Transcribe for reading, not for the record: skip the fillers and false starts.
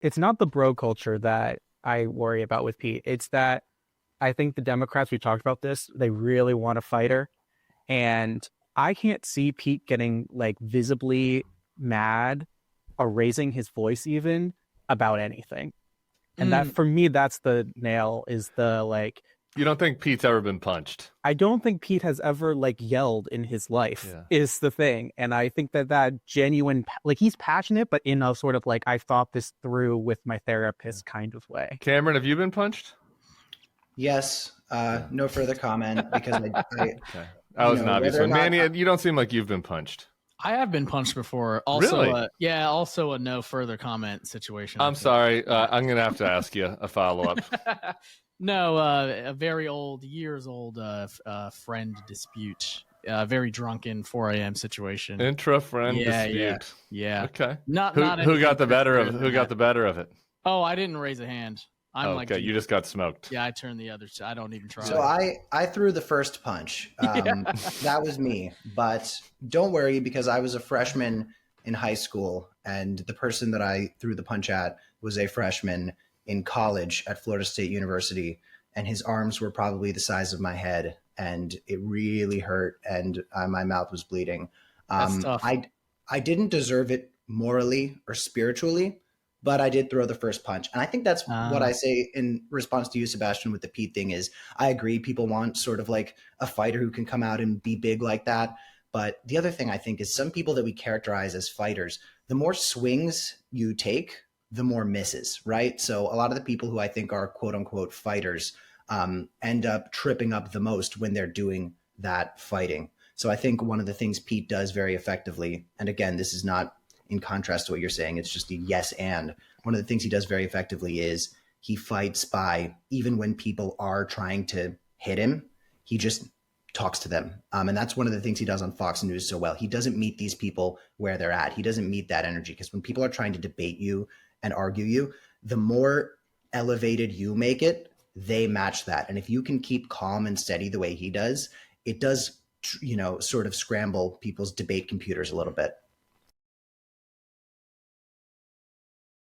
it's not the bro culture that I worry about with Pete. It's that I think the Democrats, we talked about this, they really want a fighter. And I can't see Pete getting like visibly mad or raising his voice even about anything. And that Mm, for me, that's the nail is the like, You don't think Pete's ever been punched? I don't think Pete has ever like yelled in his life Yeah. is the thing. And I think that that genuine, like he's passionate, but in a sort of like, I've thought this through with my therapist kind of way. Cameron, have you been punched? Yes. No further comment because Okay. That was an obvious whether or one. not Manny, you don't seem like you've been punched. I have been punched before. Also, Really? yeah, also a no further comment situation. I'm sorry. I'm going to have to ask you a follow-up. No, a very old, years old friend dispute. Very drunken 4 a.m. situation. Intra-friend Yeah, dispute. Yeah. Okay. Not Who anything got the better of than Who got that. the better of it? Oh, I didn't raise a hand. I'm like, Okay, you just got smoked. yeah, I turned the other. I don't even try. So I threw the first punch. That was me. But don't worry because I was a freshman in high school, and the person that I threw the punch at was a freshman in college at Florida State University, and his arms were probably the size of my head, and it really hurt, and my mouth was bleeding. That's tough. I didn't deserve it morally or spiritually, but I did throw the first punch. And I think that's what I say in response to you, Sebastian, with the Pete thing is I agree. People want sort of like a fighter who can come out and be big like that. But the other thing I think is some people that we characterize as fighters, the more swings you take, the more misses, right? So a lot of the people who I think are quote unquote fighters end up tripping up the most when they're doing that fighting. So I think one of the things Pete does very effectively, and again, this is not in contrast to what you're saying, it's just a yes and. One of the things he does very effectively is he fights by, even when people are trying to hit him, he just talks to them. And that's one of the things he does on Fox News so well. He doesn't meet these people where they're at. He doesn't meet that energy because when people are trying to debate you and argue you, the more elevated you make it, they match that. And if you can keep calm and steady the way he does, it does, sort of scramble people's debate computers a little bit.